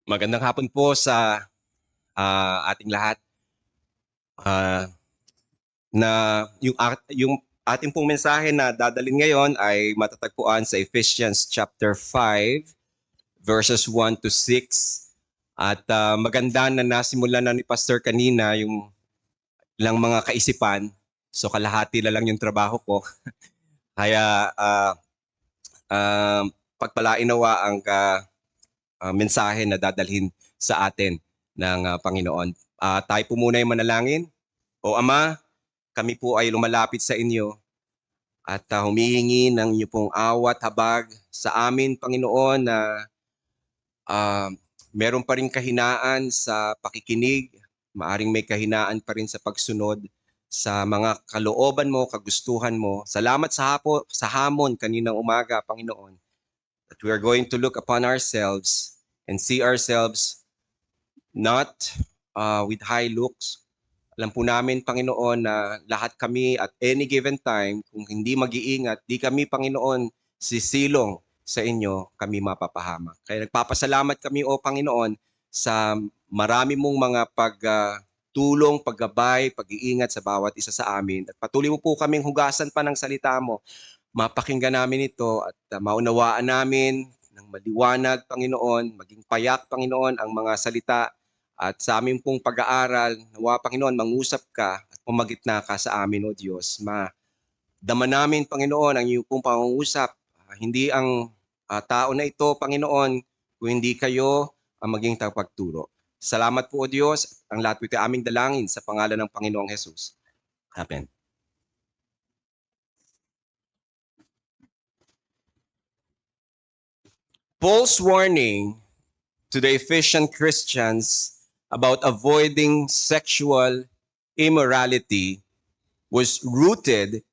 Magandang hapon po sa ating lahat. Ah, yung ating pong mensahe na dadalhin ngayon ay matatagpuan sa Ephesians chapter 5 verses 1 to 6. At maganda na nasimulan na ni Pastor kanina yung ilang mga kaisipan. So kalahati na lang yung trabaho ko. Kaya uh, pagpalain nawa ang mensahe na dadalhin sa atin ng Panginoon. Tayo po muna yung manalangin. O Ama, kami po ay lumalapit sa inyo at humihingi ng inyo pong awat habag sa amin, Panginoon, na uh, meron pa rin kahinaan sa pakikinig, maaring may kahinaan pa rin sa pagsunod sa mga kalooban mo, kagustuhan mo. Salamat sa hamon kaninang umaga, Panginoon, that we are going to look upon ourselves and see ourselves not with high looks. Alam po namin, Panginoon, na lahat kami at any given time, kung hindi mag-iingat, di kami, Panginoon, sisilong sa inyo, kami mapapahamak. Kaya nagpapasalamat kami, O Panginoon, sa marami mong mga pagtulong, paggabay, pag-iingat sa bawat isa sa amin. At patuloy mo po kaming hugasan pa ng salita mo. Mapakinggan namin ito at maunawaan namin ng maliwanag, Panginoon, maging payak, Panginoon, ang mga salita. At sa aming pong pag-aaral, nawa Panginoon, mangusap ka at pumagitna ka sa amin, O Diyos. Madama namin, Panginoon, ang iyong pong pangungusap. Hindi ang tao na ito, Panginoon, kung hindi kayo ang maging tagapagturo. Salamat po, O Diyos. Ang lahat po ito aming dalangin sa pangalan ng Panginoong Jesus. Amen. Paul's warning to the Ephesian Christians about avoiding sexual immorality was rooted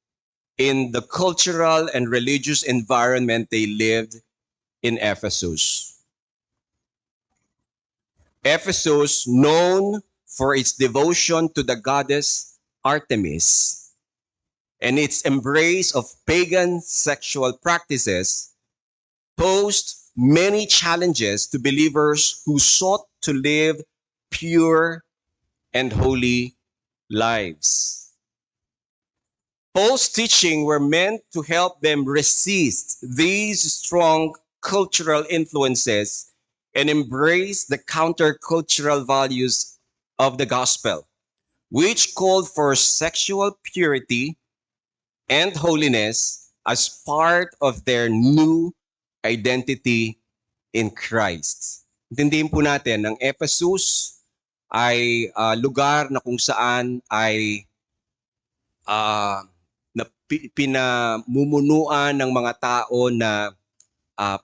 in the cultural and religious environment they lived in Ephesus. Ephesus, known for its devotion to the goddess Artemis and its embrace of pagan sexual practices, posed many challenges to believers who sought to live pure and holy lives. Paul's teaching were meant to help them resist these strong cultural influences and embrace the countercultural values of the gospel, which called for sexual purity and holiness as part of their new identity in Christ. Intindihin po natin, ang Ephesus ay lugar na kung saan ay pinamumunuan ng mga tao na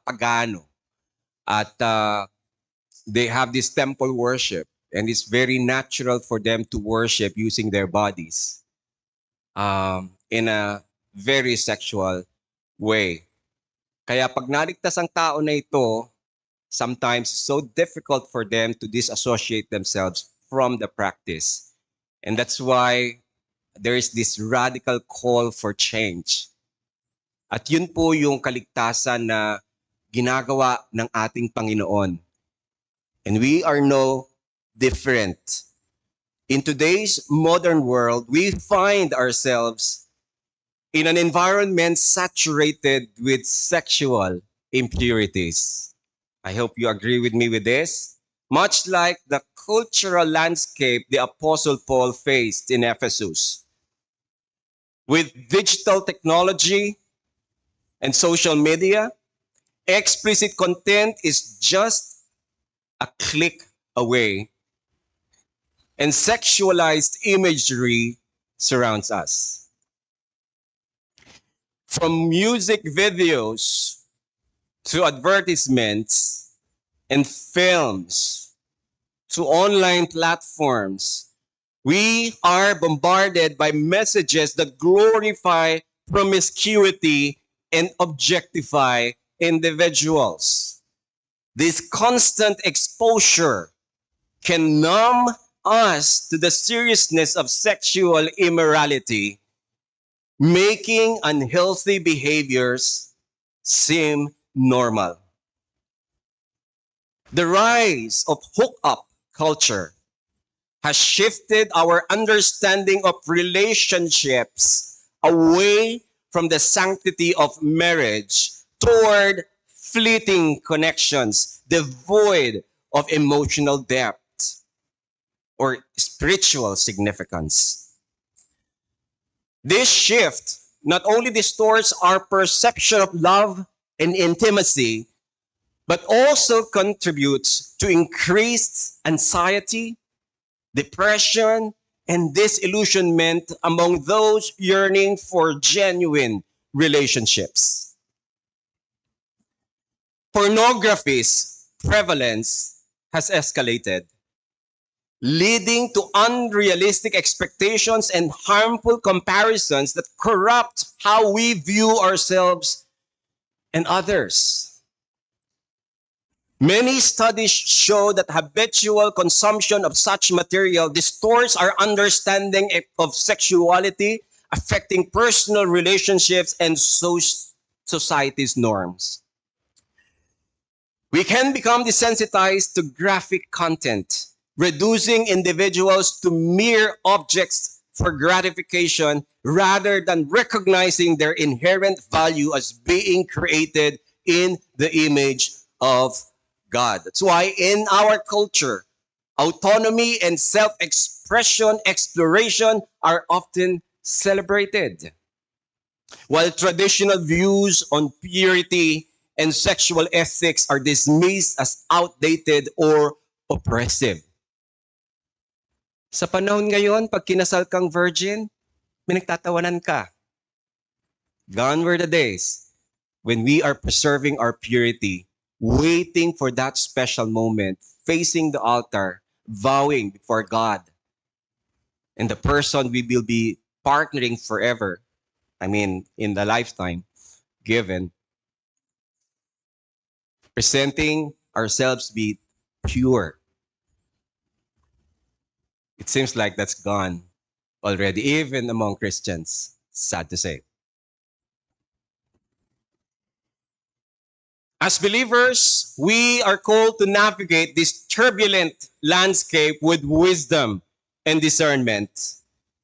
pagano. At they have this temple worship and it's very natural for them to worship using their bodies in a very sexual way. Kaya pag naligtas ang tao na ito, sometimes it's so difficult for them to disassociate themselves from the practice. And that's why there is this radical call for change. At yun po yung kaligtasan na ginagawa ng ating Panginoon. And we are no different. In today's modern world, we find ourselves in an environment saturated with sexual impurities. I hope you agree with me with this. Much like the cultural landscape the Apostle Paul faced in Ephesus. With digital technology and social media, explicit content is just a click away. And sexualized imagery surrounds us. From music videos to advertisements and films to online platforms, we are bombarded by messages that glorify promiscuity and objectify individuals. This constant exposure can numb us to the seriousness of sexual immorality, making unhealthy behaviors seem normal. The rise of hookup culture has shifted our understanding of relationships away from the sanctity of marriage toward fleeting connections devoid of emotional depth or spiritual significance. This shift not only distorts our perception of love and intimacy, but also contributes to increased anxiety, depression, and disillusionment among those yearning for genuine relationships. Pornography's prevalence has escalated, leading to unrealistic expectations and harmful comparisons that corrupt how we view ourselves and others. Many studies show that habitual consumption of such material distorts our understanding of sexuality, affecting personal relationships and society's norms. We can become desensitized to graphic content, reducing individuals to mere objects for gratification rather than recognizing their inherent value as being created in the image of God. That's why in our culture, autonomy and self-expression, exploration are often celebrated, while traditional views on purity and sexual ethics are dismissed as outdated or oppressive. Sa panahon ngayon, pag kinasal kang virgin, pinagtatawanan ka. Gone were the days when we are preserving our purity, waiting for that special moment, facing the altar, vowing before God and the person we will be partnering forever. I mean, in the lifetime given, presenting ourselves to be pure. It seems like that's gone already, even among Christians. Sad to say. As believers, we are called to navigate this turbulent landscape with wisdom and discernment.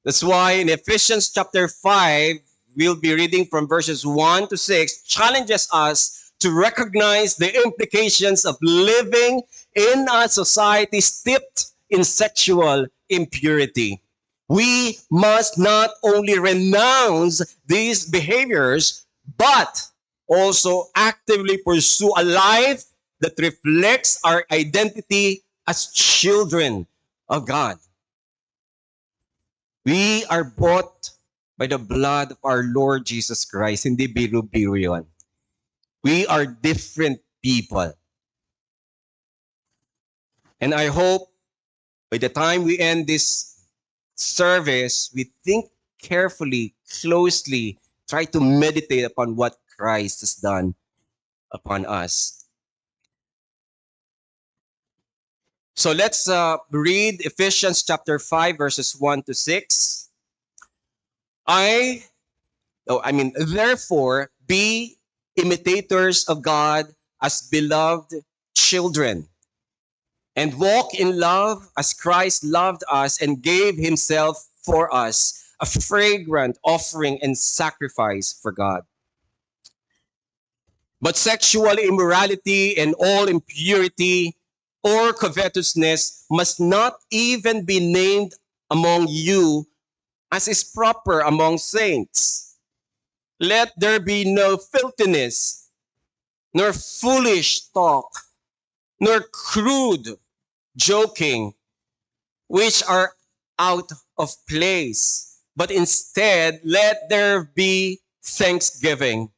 That's why in Ephesians chapter 5, we'll be reading from verses 1 to 6, challenges us to recognize the implications of living in a society steeped in sexual impurity. We must not only renounce these behaviors, but also actively pursue a life that reflects our identity as children of God. We are bought by the blood of our Lord Jesus Christ. Hindi biro-biro yun. We are different people. And I hope by the time we end this service, we think carefully, closely, try to meditate upon what Christ has done upon us. So let's read Ephesians chapter 5, verses 1 to 6. Therefore, be imitators of God as beloved children, and walk in love as Christ loved us and gave himself for us, a fragrant offering and sacrifice for God. But sexual immorality and all impurity or covetousness must not even be named among you, as is proper among saints. Let there be no filthiness, nor foolish talk, nor crude joking, which are out of place, but instead let there be thanksgiving.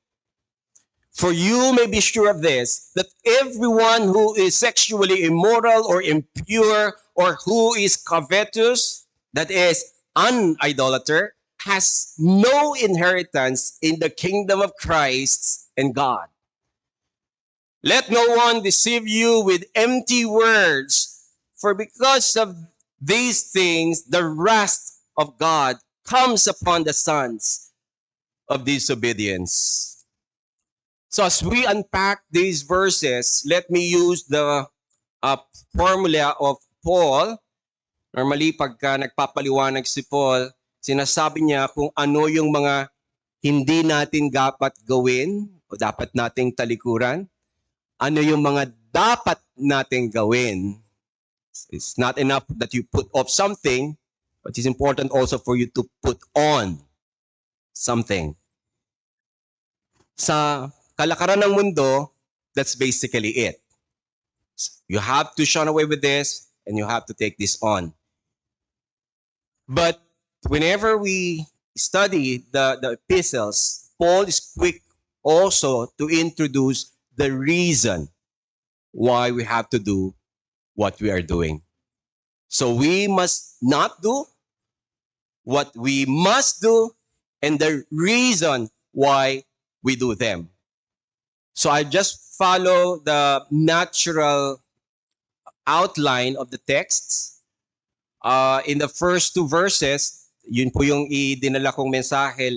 For you may be sure of this, that everyone who is sexually immoral or impure, or who is covetous, that is, an idolater, has no inheritance in the kingdom of Christ and God. Let no one deceive you with empty words, for because of these things, the wrath of God comes upon the sons of disobedience. So as we unpack these verses, let me use the formula of Paul. Normally, pagka nagpapaliwanag si Paul, sinasabi niya kung ano yung mga hindi natin dapat gawin o dapat nating talikuran, ano yung mga dapat nating gawin. It's not enough that you put off something, but it's important also for you to put on something. Sa kalakaran ng mundo, that's basically it. You have to shun away with this, and you have to take this on. But whenever we study the epistles, Paul is quick also to introduce the reason why we have to do what we are doing. So we must not do what we must do and the reason why we do them. So I just follow the natural outline of the texts. In the first two verses, yun po yung idinala kong mensahe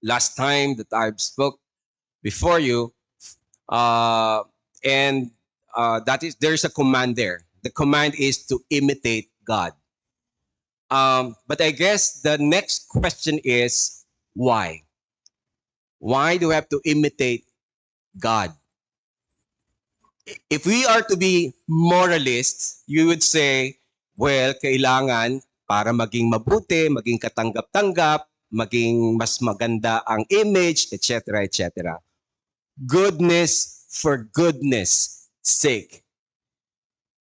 last time that I've spoke before you. And that is, there's a command there. The command is to imitate God. But I guess the next question is, why? Why do we have to imitate God? If we are to be moralists, you would say, well, kailangan para maging mabuti, maging katanggap-tanggap, maging mas maganda ang image, etc., etc. Goodness for goodness sake.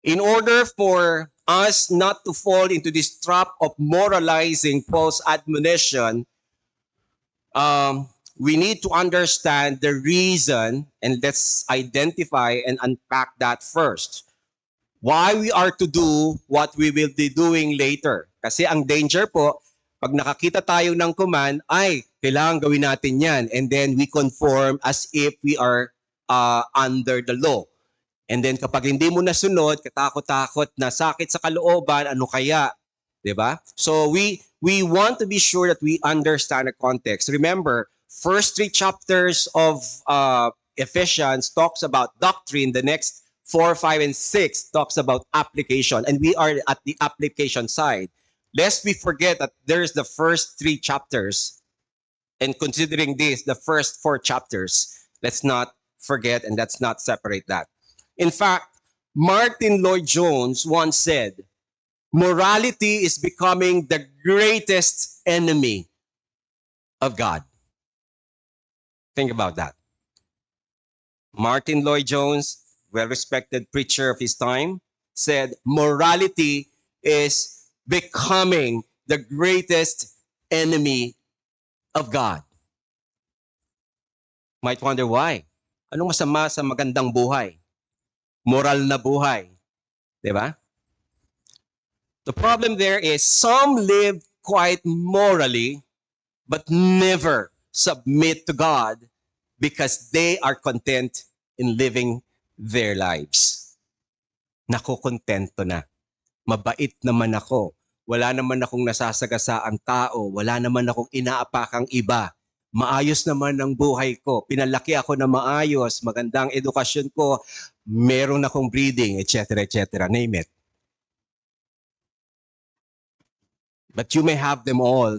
In order for us not to fall into this trap of moralizing Paul's admonition, we need to understand the reason, and let's identify and unpack that first. Why we are to do what we will be doing later. Kasi ang danger po, pag nakakita tayo ng command, ay, kailangan gawin natin yan. And then we conform as if we are under the law. And then kapag hindi mo nasunod, katakot-takot na sakit sa kalooban, ano kaya? Diba? So we want to be sure that we understand the context. Remember, first 3 chapters of Ephesians talks about doctrine. The next 4, 5, and 6 talks about application. And we are at the application side. Lest we forget that there's the first 3 chapters. And considering this, the first 4 chapters, let's not forget and let's not separate that. In fact, Martin Lloyd-Jones once said, morality is becoming the greatest enemy of God. Think about that. Martin Lloyd-Jones, well-respected preacher of his time, said, morality is becoming the greatest enemy of God. Might wonder why. Anong masama sa magandang buhay? Moral na buhay. Diba? The problem there is some live quite morally but never submit to God because they are content in living their lives. Nakokontento na. Mabait naman ako. Wala naman akong nasasagasaang tao. Wala naman akong inaapakang iba. Maayos naman ang buhay ko. Pinalaki ako na maayos. Magandang edukasyon ko. Meron akong breeding, etc., etc. Name it. But you may have them all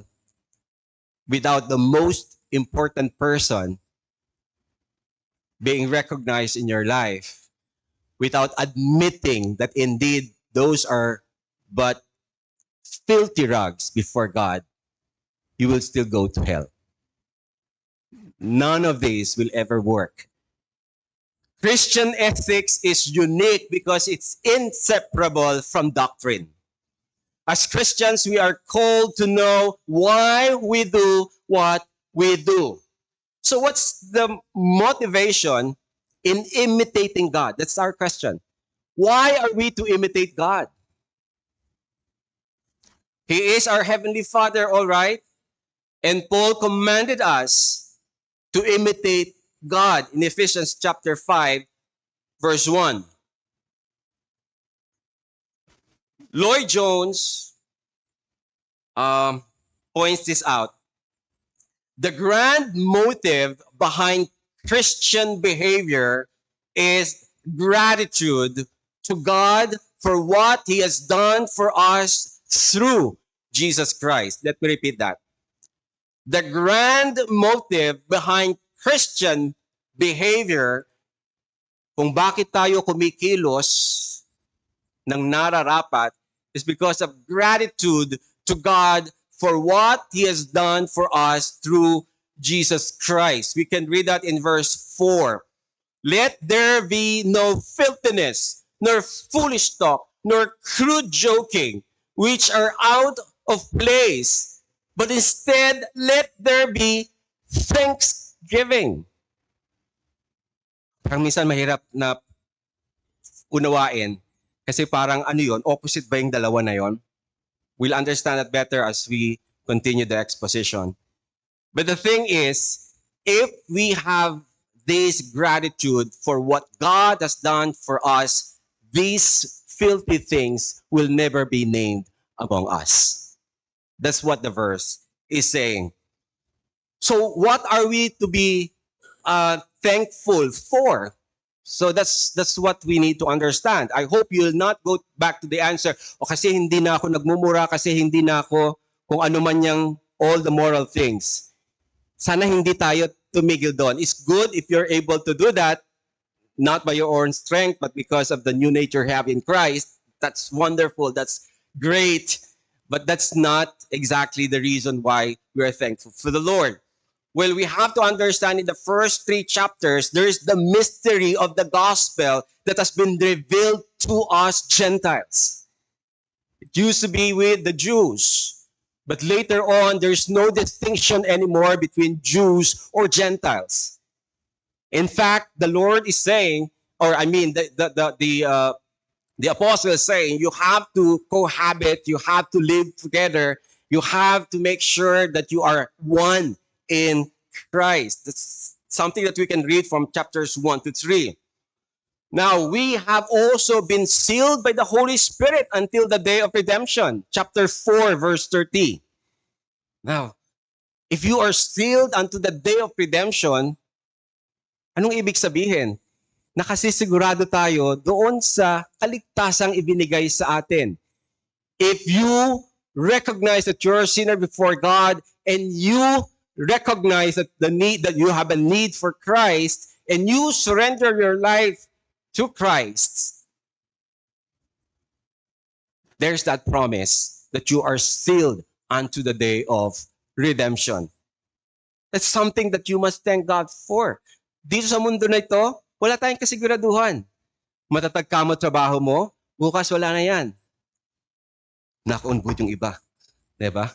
without the most important person being recognized in your life, without admitting that indeed those are but filthy rags before God, you will still go to hell. None of these will ever work. Christian ethics is unique because it's inseparable from doctrine. As Christians, we are called to know why we do what we do. So what's the motivation in imitating God? That's our question. Why are we to imitate God? He is our Heavenly Father, all right? And Paul commanded us to imitate God in Ephesians chapter 5, verse 1. Lloyd-Jones points this out. The grand motive behind Christian behavior is gratitude to God for what He has done for us through Jesus Christ. Let me repeat that. The grand motive behind Christian behavior, kung bakit tayo kumikilos ng nararapat, is because of gratitude to God for what He has done for us through Jesus Christ. We can read that in verse 4. Let there be no filthiness, nor foolish talk, nor crude joking, which are out of place, but instead let there be thanksgiving. Parang minsan mahirap na unawain kasi parang ano yun, opposite ba yung dalawa na yon? We'll understand that better as we continue the exposition. But the thing is, if we have this gratitude for what God has done for us, these filthy things will never be named among us. That's what the verse is saying. So what are we to be thankful for? So that's what we need to understand. I hope you'll not go back to the answer, o kasi hindi na ako nagmumura, kasi hindi na ako kung ano man yung all the moral things. Sana hindi tayo tumigil doon. It's good if you're able to do that, not by your own strength, but because of the new nature you have in Christ. That's wonderful. That's great. But that's not exactly the reason why we are thankful for the Lord. Well, we have to understand in the first 3 chapters, there's the mystery of the gospel that has been revealed to us Gentiles. It used to be with the Jews, but later on, there's no distinction anymore between Jews or Gentiles. In fact, the Lord is saying, or I mean, the apostle is saying, you have to cohabit, you have to live together, you have to make sure that you are one in Christ. That's something that we can read from chapters 1 to 3. Now, we have also been sealed by the Holy Spirit until the day of redemption. Chapter 4, verse 30. Now, if you are sealed unto the day of redemption, anong ibig sabihin? Nakasisigurado tayo doon sa kaligtasang ibinigay sa atin. If you recognize that you're a sinner before God and you recognize that that you have a need for Christ and you surrender your life to Christ, there's that promise that you are sealed unto the day of redemption. That's something that you must thank God for. Dito sa mundo na ito, wala tayong kasiguraduhan. Matatag ka mo trabaho mo, bukas wala na yan. Knock on wood yung iba. Diba?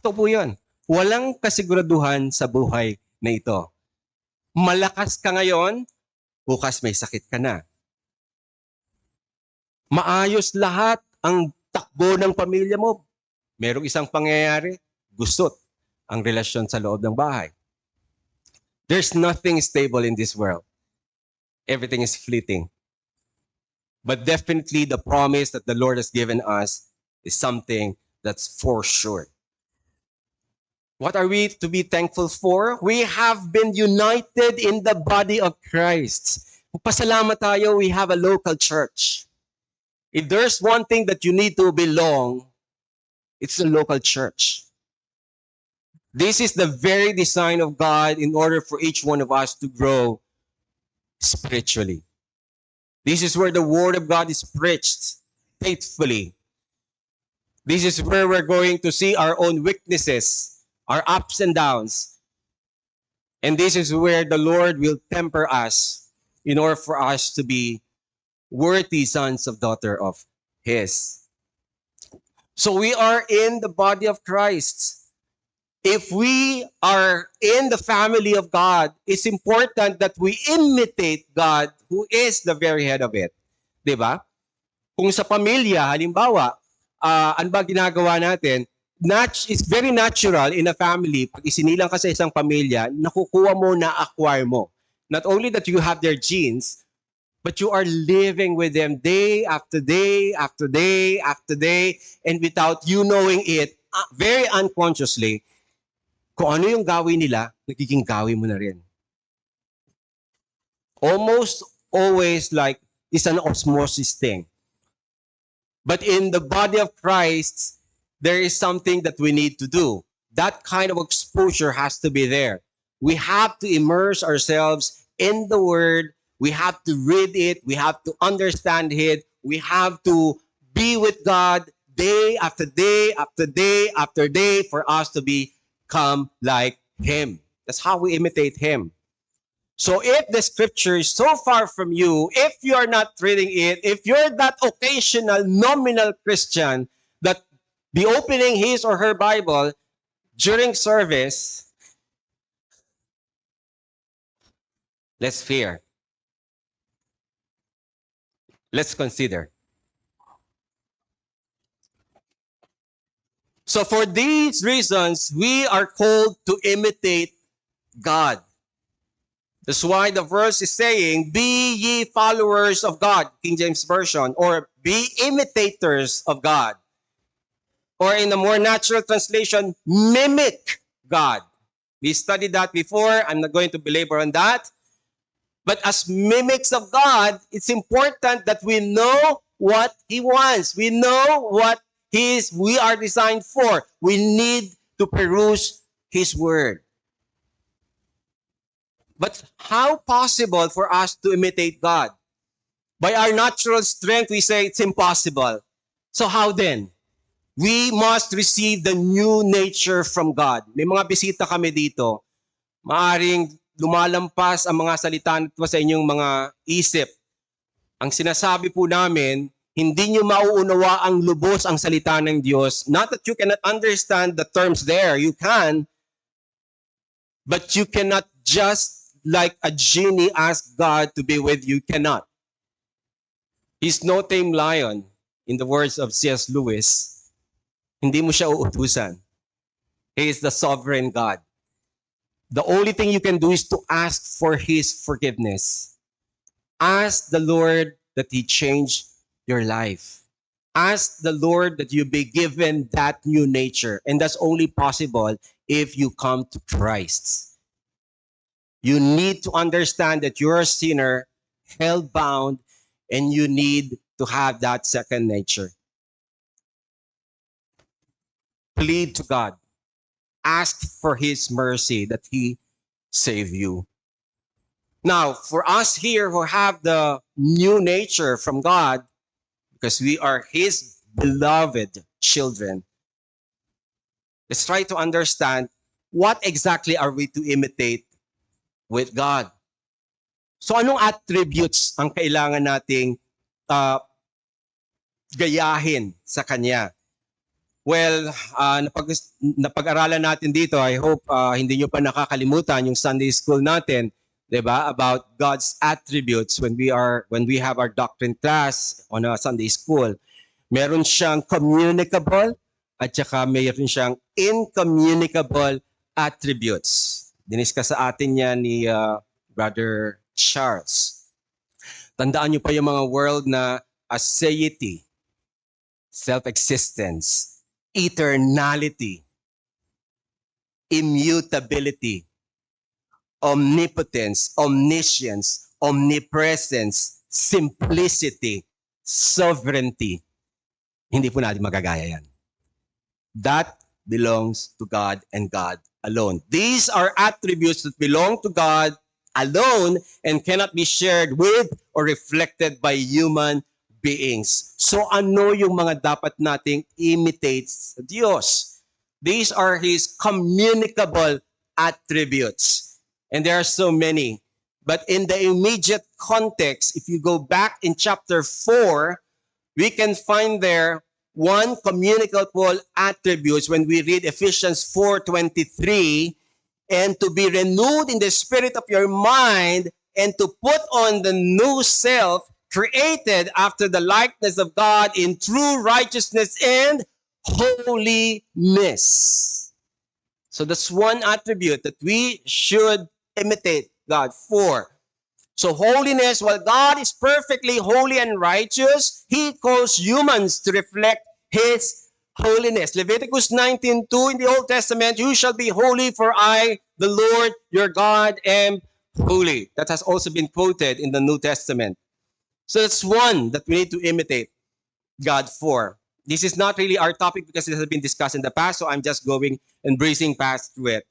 Ito po yun. Walang kasiguraduhan sa buhay na ito. Malakas ka ngayon, bukas may sakit ka na. Maayos lahat ang takbo ng pamilya mo. Merong isang pangyayari, gusot ang relasyon sa loob ng bahay. There's nothing stable in this world. Everything is fleeting. But definitely the promise that the Lord has given us is something that's for sure. What are we to be thankful for? We have been united in the body of Christ. Pasalamat tayo, we have a local church. If there's one thing that you need to belong, it's the local church. This is the very design of God in order for each one of us to grow spiritually. This is where the Word of God is preached faithfully. This is where we're going to see our own weaknesses, our ups and downs. And this is where the Lord will temper us in order for us to be worthy sons of daughter of His. So we are in the body of Christ. If we are in the family of God, it's important that we imitate God who is the very head of it. Diba? Kung sa pamilya, halimbawa, ano ba ginagawa natin? It's very natural in a family, pag isinilang ka sa isang pamilya, nakukuha mo, na-acquire mo. Not only that you have their genes, but you are living with them day after day, after day, after day, and without you knowing it, very unconsciously, kung ano yung gawin nila, nagiging gawin mo na rin. Almost always like, it's an osmosis thing. But in the body of Christ, there is something that we need to do. That kind of exposure has to be there. We have to immerse ourselves in the Word. We have to read it. We have to understand it. We have to be with God day after day after day after day for us to become like Him. That's how we imitate Him. So if the scripture is so far from you, if you're not reading it, if you're that occasional nominal Christian that be opening his or her Bible during service, let's fear. Let's consider. So for these reasons, we are called to imitate God. That's why the verse is saying, be ye followers of God, King James Version, or be imitators of God. Or in a more natural translation, mimic God. We studied that before. I'm not going to belabor on that. But as mimics of God, it's important that we know what He wants. We know what we are designed for. We need to peruse His Word. But how possible for us to imitate God? By our natural strength, we say it's impossible. So how then? We must receive the new nature from God. May mga bisita kami dito. Maaring lumalampas ang mga salita nito sa inyong mga isip. Ang sinasabi po namin, hindi nyo mauunawa ang lubos ang salita ng Diyos. Not that you cannot understand the terms there. You can. But you cannot just like a genie ask God to be with you. Cannot. He's no tame lion. In the words of C.S. Lewis, hindi mo siya uutusan. He is the sovereign God. The only thing you can do is to ask for His forgiveness. Ask the Lord that He change your life. Ask the Lord that you be given that new nature. And that's only possible if you come to Christ. You need to understand that you're a sinner, held bound, and you need to have that second nature. Plead to God. Ask for His mercy that He save you. Now, for us here who have the new nature from God, because we are His beloved children, let's try to understand what exactly are we to imitate with God. So anong attributes ang kailangan nating gayahin sa Kanya? Well, napag-aralan natin dito. I hope hindi nyo pa nakakalimutan yung Sunday school natin, 'di ba? About God's attributes when we have our doctrine class on a Sunday school. Meron siyang communicable at saka meron siyang incommunicable attributes. Diniscuss sa atin yan ni Brother Charles. Tandaan nyo pa yung mga world na aseity, self-existence, eternality, immutability, omnipotence, omniscience, omnipresence, simplicity, sovereignty. Hindi po natin magagaya yan. That belongs to God and God alone. These are attributes that belong to God alone and cannot be shared with or reflected by human beings. So ano yung mga dapat nating imitate sa Diyos? These are His communicable attributes. And there are so many. But in the immediate context, if you go back in chapter 4, we can find there one communicable attributes when we read Ephesians 4:23, and to be renewed in the spirit of your mind and to put on the new self created after the likeness of God in true righteousness and holiness. So that's one attribute that we should imitate God for. So holiness, while God is perfectly holy and righteous, He calls humans to reflect His holiness. Leviticus 19:2 in the Old Testament, you shall be holy for I, the Lord your God, am holy. That has also been quoted in the New Testament. So that's one that we need to imitate God for. This is not really our topic because it has been discussed in the past, so I'm just going and breezing past through it.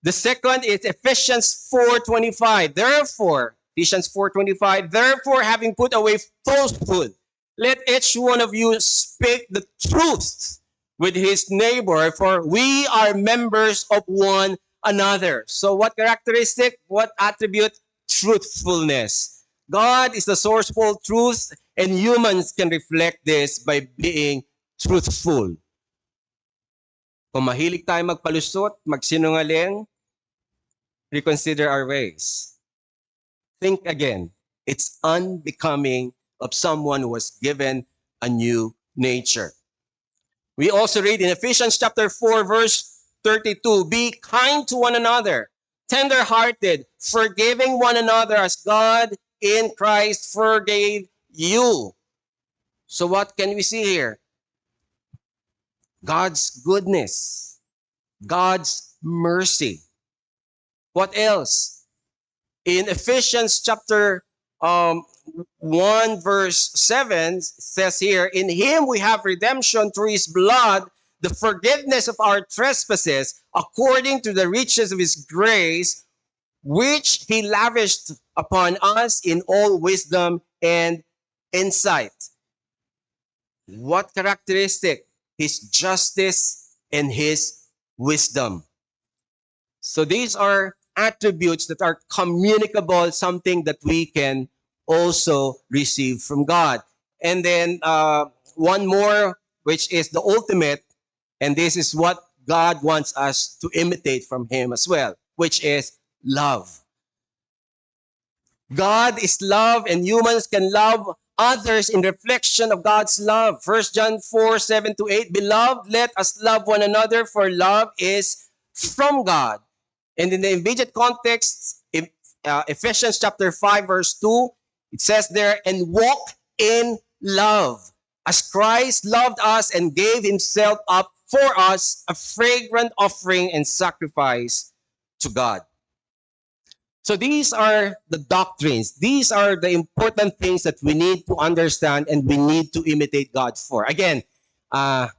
The second is Ephesians 4:25. Therefore, Ephesians 4:25, therefore, having put away falsehood, let each one of you speak the truth with his neighbor, for we are members of one another. So what characteristic, what attribute? Truthfulness. God is the source of all truth, and humans can reflect this by being truthful. Kung mahilig tayo magpalusot, magsinungaling, reconsider our ways. Think again. It's unbecoming of someone who was given a new nature. We also read in Ephesians chapter 4, verse 32, be kind to one another, tender-hearted, forgiving one another as God in Christ forgave you. So what can we see here? God's goodness, God's mercy. What else? In Ephesians chapter 1 verse 7 says here, in him we have redemption through his blood, the forgiveness of our trespasses, according to the riches of his grace, which he lavished upon us in all wisdom and insight. What characteristic? His justice and his wisdom. So these are attributes that are communicable, something that we can also receive from God. And then one more, which is the ultimate, and this is what God wants us to imitate from him as well, which is love. God is love, and humans can love others in reflection of God's love. 1 John 4:7-8, beloved, let us love one another, for love is from God. And in the immediate context, Ephesians chapter 5, verse 2, it says there, and walk in love, as Christ loved us and gave himself up for us, a fragrant offering and sacrifice to God. So these are the doctrines. These are the important things that we need to understand and we need to imitate God for. Again, the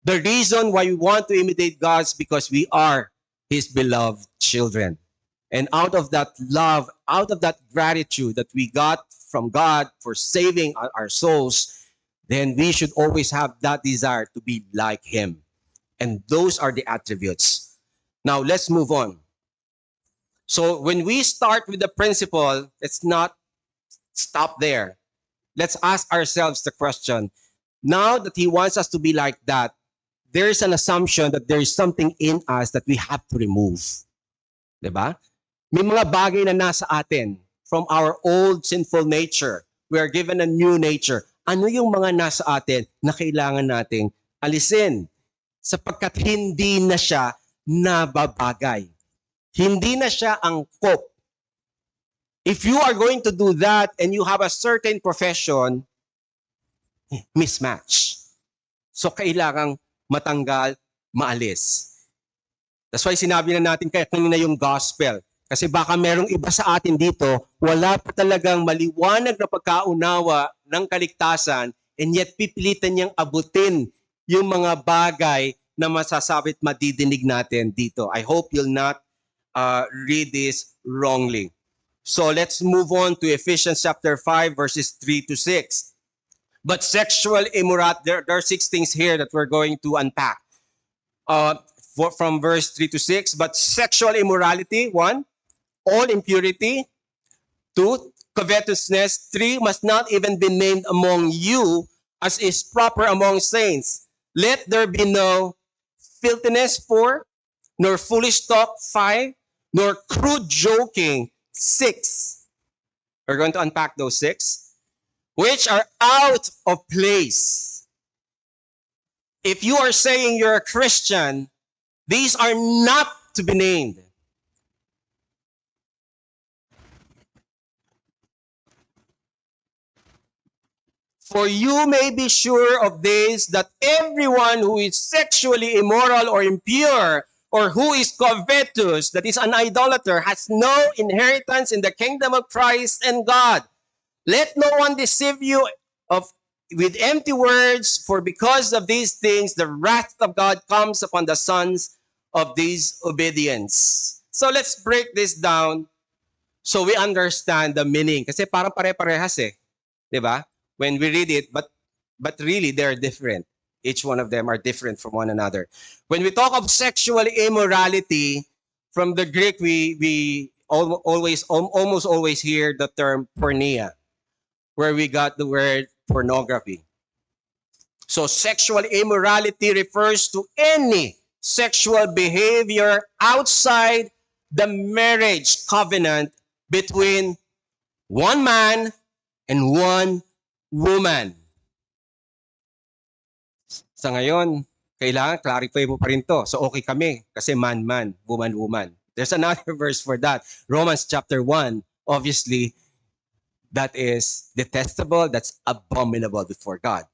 reason why we want to imitate God is because we are his beloved children. And out of that love, out of that gratitude that we got from God for saving our souls, then we should always have that desire to be like him. And those are the attributes. Now, let's move on. So when we start with the principle, let's not stop there. Let's ask ourselves the question, now that he wants us to be like that, there is an assumption that there is something in us that we have to remove. Diba? May mga bagay na nasa atin from our old sinful nature. We are given a new nature. Ano yung mga nasa atin na kailangan nating alisin? Sapagkat hindi na siya nababagay. Hindi na siya angkop. If you are going to do that and you have a certain profession, mismatch. So kailangang matanggal, maalis. That's why sinabi na natin kaya kanina yung gospel. Kasi baka merong iba sa atin dito, wala pa talagang maliwanag na pagkaunawa ng kaligtasan, and yet pipilitan niyang abutin yung mga bagay na masasabit madidinig natin dito. I hope you'll not read this wrongly. So let's move on to Ephesians chapter 5, verses 3-6. But sexual immorality, there are 6 things here that we're going to unpack. From verse 3-6, but sexual immorality, 1, all impurity, 2, covetousness, 3, must not even be named among you as is proper among saints. Let there be no filthiness, 4, nor foolish talk, 5, nor crude joking, 6. We're going to unpack those 6, which are out of place. If you are saying you're a Christian, these are not to be named. For you may be sure of this, that everyone who is sexually immoral or impure or who is covetous, that is an idolater, has no inheritance in the kingdom of Christ and God. Let no one deceive you of with empty words, for because of these things the wrath of God comes upon the sons of disobedience. So let's break this down so we understand the meaning. Kasi parang pare-parehas eh. 'Di ba? When we read it, but really they're different. Each one of them are different from one another. When we talk of sexual immorality, from the Greek we almost always hear the term porneia, where we got the word pornography. So sexual immorality refers to any sexual behavior outside the marriage covenant between one man and one woman. Sa ngayon, kailangan clarify mo pa rin to. So okay kami kasi man-man, woman-woman. There's another verse for that. Romans chapter 1, obviously, that is detestable, that's abominable before God.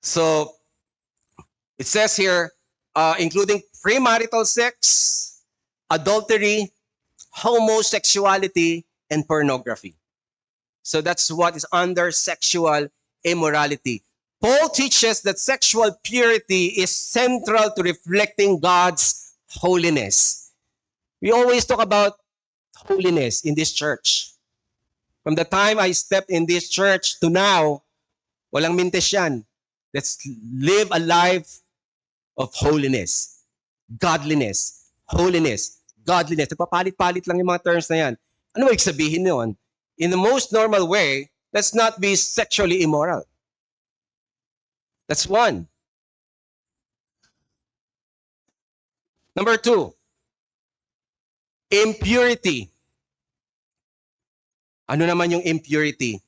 So it says here, including premarital sex, adultery, homosexuality, and pornography. So that's what is under sexual immorality. Paul teaches that sexual purity is central to reflecting God's holiness. We always talk about holiness in this church. From the time I stepped in this church to now, walang mintes yan. Let's live a life of holiness, godliness, holiness, godliness. Nagpapalit-palit lang yung mga terms na yan. Ano ibig sabihin nun? In the most normal way, let's not be sexually immoral. That's one. Number 2, impurity. Ano naman yung impurity?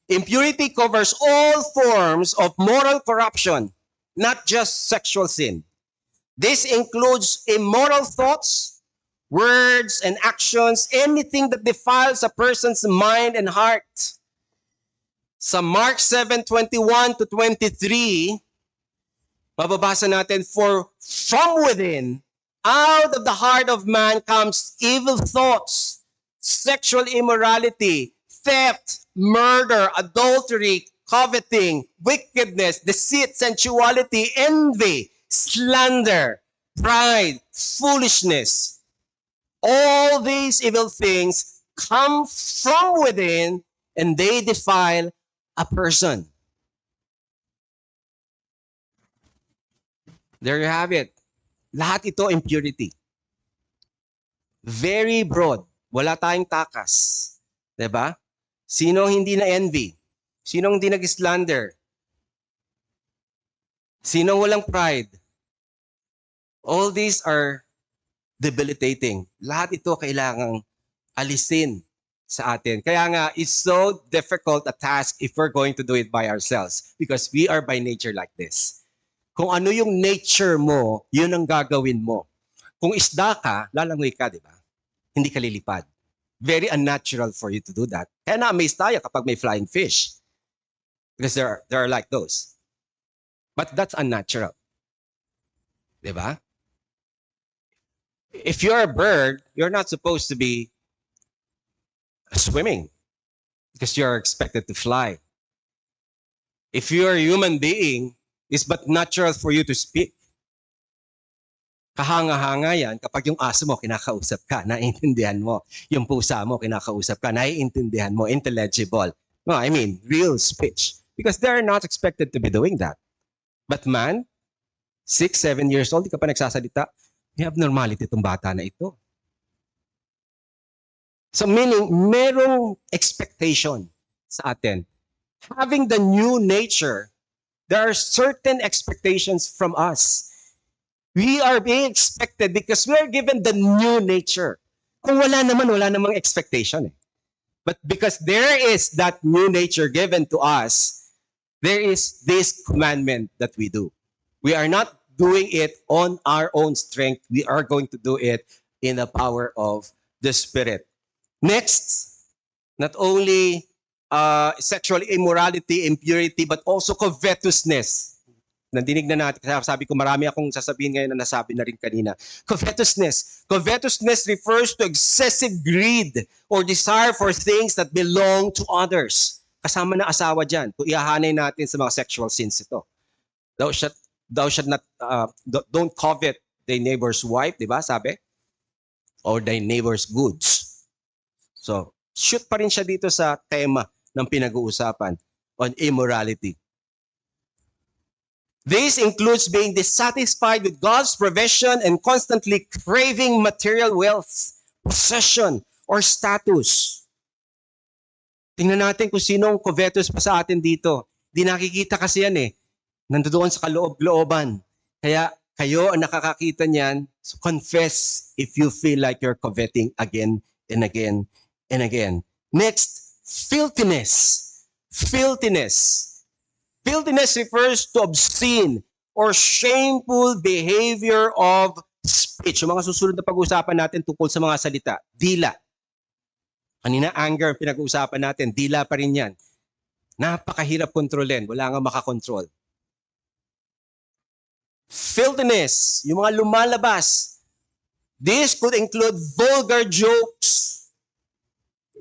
Impurity covers all forms of moral corruption, not just sexual sin. This includes immoral thoughts, words, and actions, anything that defiles a person's mind and heart. Sa Mark 7:21 to 23, mababasa natin, for from within, out of the heart of man comes evil thoughts, sexual immorality, theft, murder, adultery, coveting, wickedness, deceit, sensuality, envy, slander, pride, foolishness. All these evil things come from within and they defile a person. There you have it. Lahat ito impurity. Very broad. Wala tayong takas. 'Di ba? Sino hindi na envy? Sino hindi nag-slander? Sino walang pride? All these are debilitating. Lahat ito kailangang alisin sa atin. Kaya nga, it's so difficult a task if we're going to do it by ourselves because we are by nature like this. Kung ano yung nature mo, yun ang gagawin mo. Kung isda ka, lalangoy ka, di ba? Hindi ka lilipad. Very unnatural for you to do that. Kaya na-amaze tayo kapag may flying fish. Because there are like those. But that's unnatural. Di ba? If you're a bird, you're not supposed to be swimming because you're expected to fly. If you're a human being, it's but natural for you to speak. Kahanga-hanga yan kapag yung aso mo kinakausap ka, naiintindihan mo. Yung pusa mo kinakausap ka, naiintindihan mo, intelligible. No, I mean, real speech. Because they're not expected to be doing that. But man, 6, 7 years old, di ka pa nagsasalita, may abnormality itong bata na ito. So meaning, merong expectation sa atin. Having the new nature, there are certain expectations from us. We are being expected because we are given the new nature. Kung wala namang expectation eh. But because there is that new nature given to us, there is this commandment that we do. We are not doing it on our own strength. We are going to do it in the power of the Spirit. Next, not only sexual immorality, impurity, but also covetousness. Nandinig na natin, kaya sabi ko marami akong sasabihin ngayon na nasabi na rin kanina. Covetousness. Covetousness refers to excessive greed or desire for things that belong to others. Kasama na asawa dyan. Kung ihahanay natin sa mga sexual sins ito. Thou shalt not, don't covet thy neighbor's wife, di ba sabi? Or thy neighbor's goods. So, shoot pa rin siya dito sa tema ng pinag-uusapan on immorality. This includes being dissatisfied with God's provision and constantly craving material wealth, possession, or status. Tingnan natin kung sinong covetous pa sa atin dito. Di nakikita kasi yan eh. Nandoon sa kaloob-looban. Kaya kayo ang nakakakita niyan, so confess if you feel like you're coveting again and again and again. Next, filthiness. Filthiness. Filthiness refers to obscene or shameful behavior of speech. Yung mga susunod na pag-uusapan natin tungkol sa mga salita. Dila. Kanina anger, pinag-uusapan natin. Dila pa rin yan. Napakahirap kontrolin. Wala nga makakontrol. Filthiness, yung mga lumalabas. This could include vulgar jokes.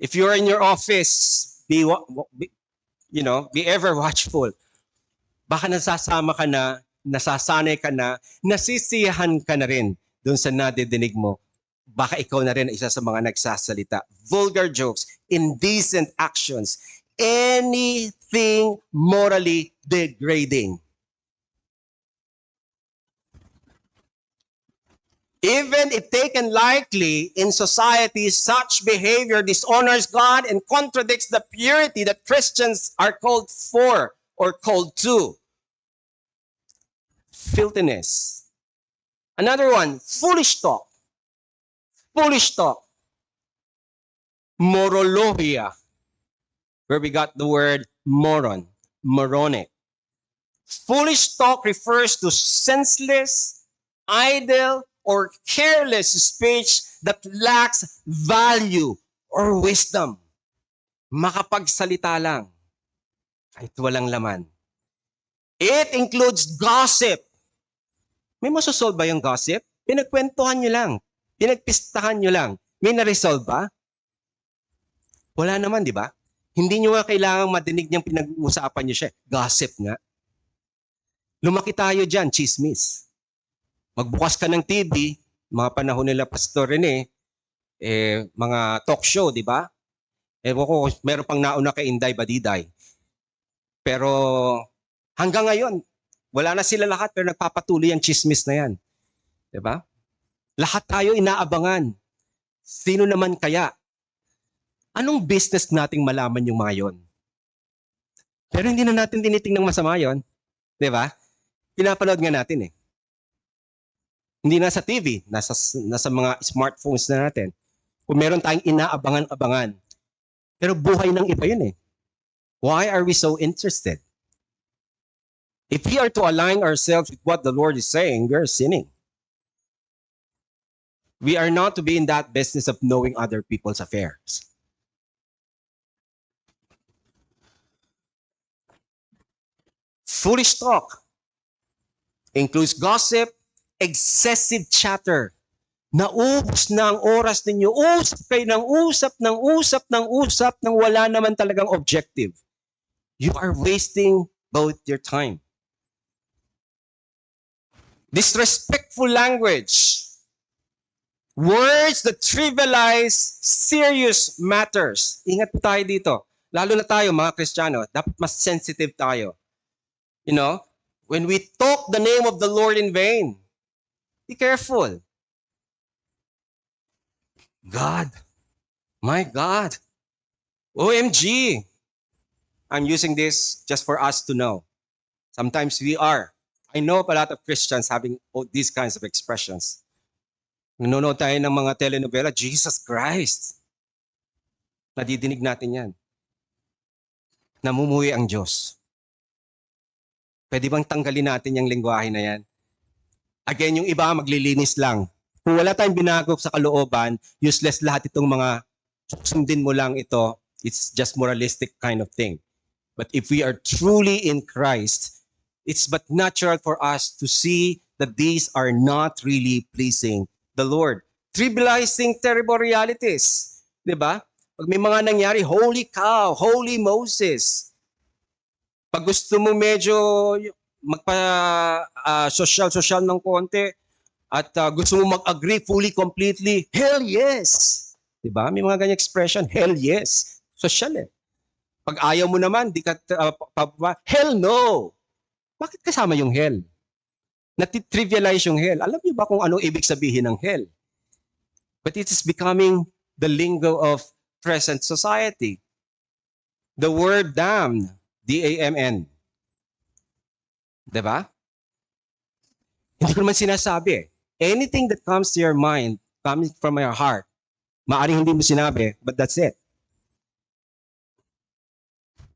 If you're in your office, be ever watchful. Baka nasasama ka na, nasasanay ka na, nasisiyahan ka na rin doon sa nadidinig mo. Baka ikaw na rin isa sa mga nagsasalita. Vulgar jokes, indecent actions, anything morally degrading. Even if taken lightly in society, such behavior dishonors God and contradicts the purity that Christians are called for or called to. Filthiness. Another one, foolish talk. Foolish talk. Morologia, where we got the word moron, moronic. Foolish talk refers to senseless, idle, or careless speech that lacks value or wisdom. Makapagsalita lang, kahit walang laman. It includes gossip. May masosolve ba yung gossip? Pinagkwentuhan nyo lang. Pinagpistahan nyo lang. May na-resolve ba? Wala naman, di ba? Hindi nyo nga kailangang madinig niyang pinag-uusapan nyo siya. Gossip nga. Lumaki tayo dyan, chismis. Magbukas ka ng TV, mga panahon nila Pastor Rene, mga talk show, di ba? Ewan ko, meron pang nauna kay Inday Badiday. Pero hanggang ngayon, wala na sila lahat pero nagpapatuloy ang chismis na yan. Di ba? Lahat tayo inaabangan. Sino naman kaya? Anong business nating malaman yung mga yon? Pero hindi na natin tinitingnan masama yon. Di ba? Pinapanood nga natin eh. Hindi na sa TV, nasa mga smartphones na natin. Kung meron tayong inaabangan-abangan. Pero buhay ng iba yun eh. Why are we so interested? If we are to align ourselves with what the Lord is saying, we are sinning. We are not to be in that business of knowing other people's affairs. Foolish talk includes gossip, excessive chatter. Naubos na ang oras ninyo. Usap kayo ng usap, nang wala naman talagang objective. You are wasting both your time. Disrespectful language. Words that trivialize serious matters. Ingat po tayo dito. Lalo na tayo, mga Kristiyano, dapat mas sensitive tayo. You know, when we talk the name of the Lord in vain, be careful. God, my God, OMG. I'm using this just for us to know. Sometimes we are. I know a lot of Christians having these kinds of expressions. Nanonood tayo ng mga telenovela, Jesus Christ. Nadidinig natin yan. Namumuhi ang Diyos. Pwede bang tanggalin natin yung lengguwahe na yan? Again, yung iba maglilinis lang. Kung wala tayong binago sa kalooban, useless lahat itong mga sundin mo lang ito. It's just moralistic kind of thing. But if we are truly in Christ, it's but natural for us to see that these are not really pleasing the Lord. Trivializing terrible realities. Di ba? Pag may mga nangyari, holy cow, holy Moses. Pag gusto mo medyo magpa-social ng konti at gusto mo mag-agree fully, completely, hell yes. Di ba? May mga ganyan expression, hell yes. Social eh. Pag ayaw mo naman, di ka, hell no. Bakit kasama yung hell? Natitrivialize yung hell. Alam niyo ba kung anong ibig sabihin ng hell? But it is becoming the lingo of present society. The word damned, D-A-M-N. Diba? Hindi ko naman sinasabi eh. Anything that comes to your mind, coming from your heart, maaaring hindi mo sinabi, but that's it.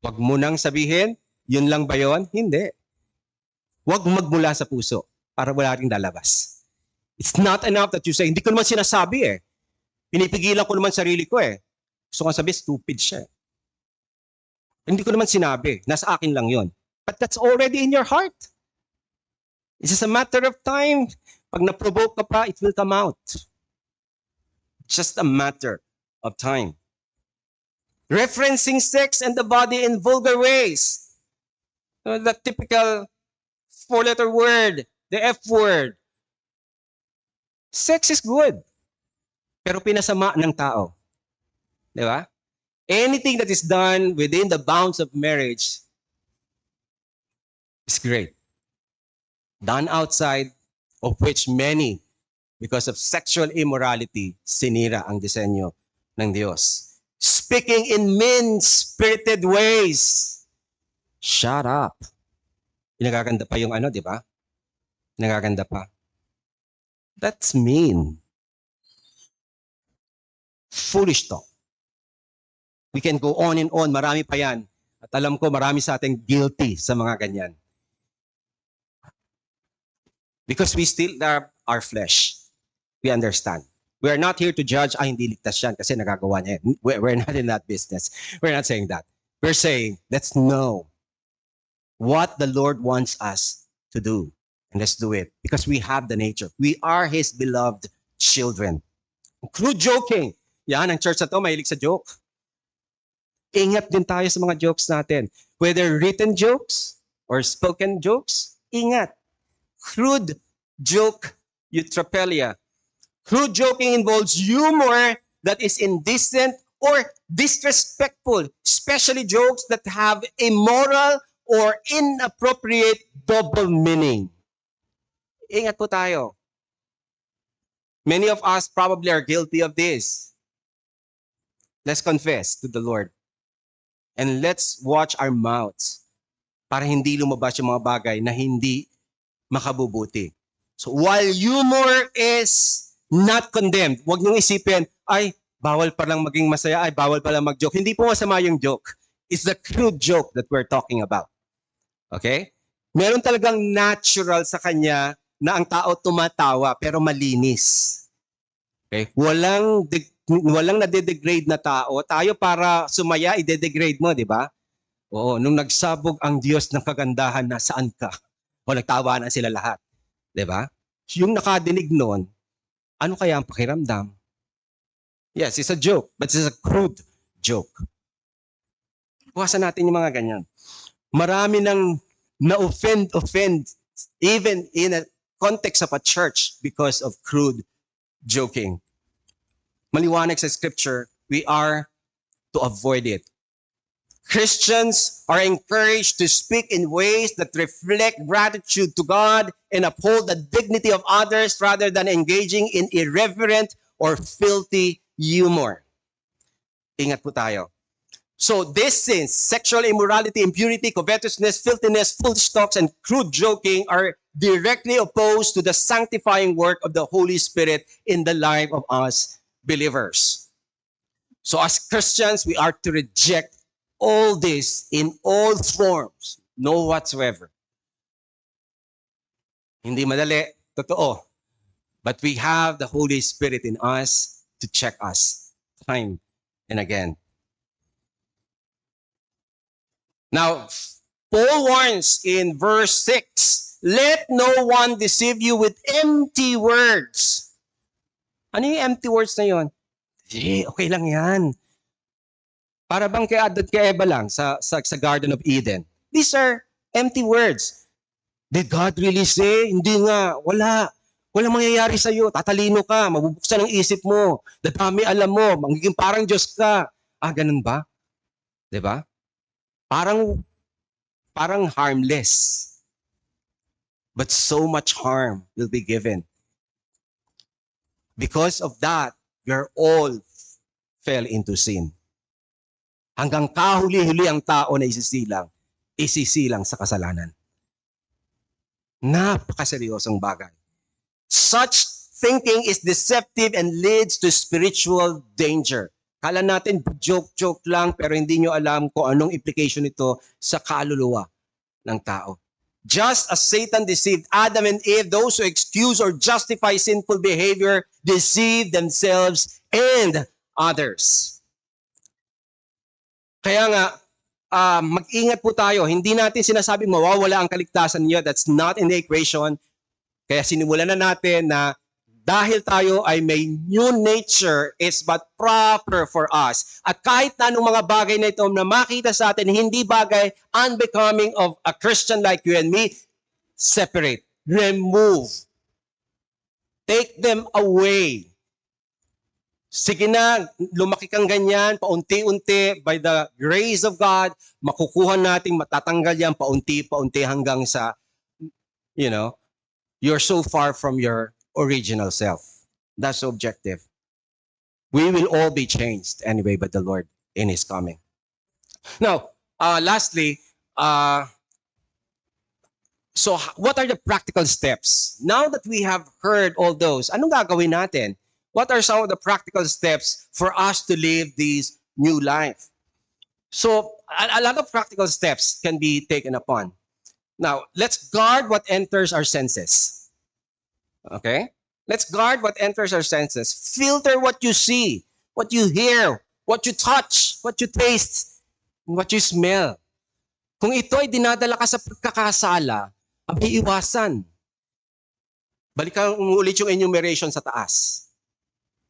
Wag mo nang sabihin, yun lang ba yun? Hindi. Wag magmula sa puso para wala ring lalabas. It's not enough that you say, hindi ko naman sinasabi eh. Pinipigilan ko naman sarili ko eh. Gusto ko sabi, stupid siya. Hindi ko naman sinabi. Nasa akin lang yon. But that's already in your heart. It's just a matter of time. Pag na-provoke ka pa, it will come out. Just a matter of time. Referencing sex and the body in vulgar ways. The typical four-letter word, the F word. Sex is good. Pero pinasama ng tao. Di ba? Anything that is done within the bounds of marriage is great. Done outside, of which many, because of sexual immorality, sinira ang disenyo ng Diyos. Speaking in mean-spirited ways. Shut up. Pinagaganda pa yung ano, di ba? Pinagaganda pa. That's mean. Foolish talk. We can go on and on. Marami pa yan. At alam ko, marami sa ating guilty sa mga ganyan. Because we still have our flesh. We understand. We are not here to judge, hindi ligtas yan kasi nagagawa niya. We're not in that business. We're not saying that. We're saying, let's know what the Lord wants us to do. And let's do it. Because we have the nature. We are His beloved children. Crude joking. Yan, ang church na to, mahilig sa joke. Ingat din tayo sa mga jokes natin. Whether written jokes or spoken jokes, ingat. Crude joke eutrapelia. Crude joking involves humor that is indecent or disrespectful, especially jokes that have immoral or inappropriate double meaning. Ingat po tayo. Many of us probably are guilty of this. Let's confess to the Lord. And let's watch our mouths para hindi lumabas yung mga bagay na hindi makabubuti. So while humor is not condemned, huwag niyong isipin, ay, bawal pa lang maging masaya, ay, bawal pa lang mag-joke. Hindi po masama yung joke. It's the crude joke that we're talking about. Okay? Meron talagang natural sa kanya na ang tao tumatawa pero malinis. Okay? Walang nade-degrade na tao. Tayo para sumaya, ide-degrade mo, di ba? Oo, nung nagsabog ang Diyos ng kagandahan, nasaan ka? O nagtawa na sila lahat. Di ba? Yung nakadinig noon, ano kaya ang pakiramdam? Yes, it's a joke, but it's a crude joke. Buwasan natin yung mga ganyan. Marami nang na-offend, even in a context of a church because of crude joking. Maliwanag sa scripture, we are to avoid it. Christians are encouraged to speak in ways that reflect gratitude to God and uphold the dignity of others rather than engaging in irreverent or filthy humor. Ingat po tayo. So these sins, sexual immorality, impurity, covetousness, filthiness, foolish talks, and crude joking are directly opposed to the sanctifying work of the Holy Spirit in the life of us believers. So as Christians, we are to reject all this in all forms, no whatsoever. Hindi madali, totoo. But we have the Holy Spirit in us to check us time and again. Now, Paul warns in verse 6, let no one deceive you with empty words. Ano yung empty words na yun? Okay lang yan. Para bang kay Adon kay Eva lang sa Garden of Eden. These are empty words. Did God really say? Hindi nga. Wala. Walang mangyayari sa'yo. Tatalino ka. Mabubuksan ang isip mo. Dadami alam mo. Magiging parang Diyos ka. Ganun ba? Diba? Parang harmless. But so much harm will be given. Because of that, we're all fell into sin. Hanggang kahuli-huli ang tao na isisilang sa kasalanan. Napakaseryosong bagay. Such thinking is deceptive and leads to spiritual danger. Kala natin joke-joke lang pero hindi nyo alam kung anong implication nito sa kaluluwa ng tao. Just as Satan deceived Adam and Eve, those who excuse or justify sinful behavior deceive themselves and others. Kaya nga, mag-ingat po tayo. Hindi natin sinasabing mawawala ang kaligtasan niyo. That's not in the equation. Kaya sinimulan na natin na dahil tayo ay may new nature, it's but proper for us. At kahit na anong mga bagay na ito na makita sa atin, hindi bagay unbecoming of a Christian like you and me, separate, remove, take them away. Sige na, lumaki kang ganyan, paunti-unti, by the grace of God, makukuha natin, matatanggal yan paunti-paunti hanggang sa, you're so far from your original self. That's the objective. We will all be changed anyway by the Lord in His coming. Now, lastly, so what are the practical steps? Now that we have heard all those, anong gagawin natin? What are some of the practical steps for us to live this new life? So, a lot of practical steps can be taken upon. Now, let's guard what enters our senses. Okay? Let's guard what enters our senses. Filter what you see, what you hear, what you touch, what you taste, what you smell. Kung ito ay dinadala ka sa pagkakasala, abay iwasan. Balikan ulit yung enumeration sa taas.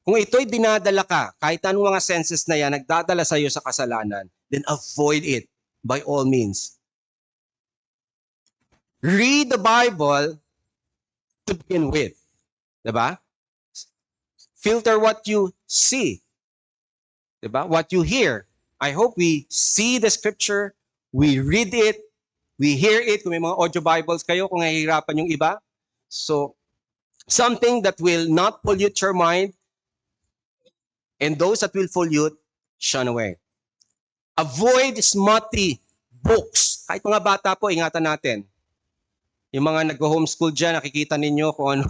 Kung ito ay dinadala ka, kahit anong mga senses na yan, nagdadala sa iyo sa kasalanan, then avoid it by all means. Read the Bible to begin with. Diba? Filter what you see. Diba? What you hear. I hope we see the scripture, we read it, we hear it. Kung may mga audio Bibles kayo, kung nahihirapan yung iba. So, something that will not pollute your mind, and those that will pollute, shun away. Avoid smutty books. Kahit mga bata po, ingatan natin. Yung mga nag-homeschool dyan, nakikita ninyo kung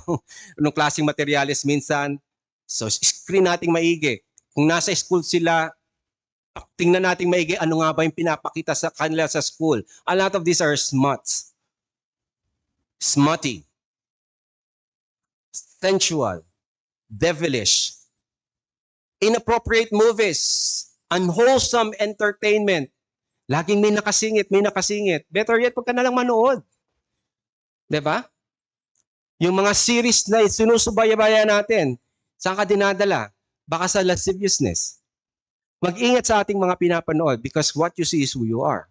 anong klaseng materialis minsan. So, screen nating maigi. Kung nasa school sila, tingnan nating maigi ano nga ba yung pinapakita sa kanila sa school. A lot of these are smuts. Smutty. Sensual. Devilish. Inappropriate movies. Unwholesome entertainment. Laging may nakasingit, may nakasingit. Better yet, huwag ka na lang manood. Diba? Yung mga series na sinusubaybaya natin, saan ka dinadala? Baka sa lasciviousness. Mag-ingat sa ating mga pinapanood because what you see is who you are.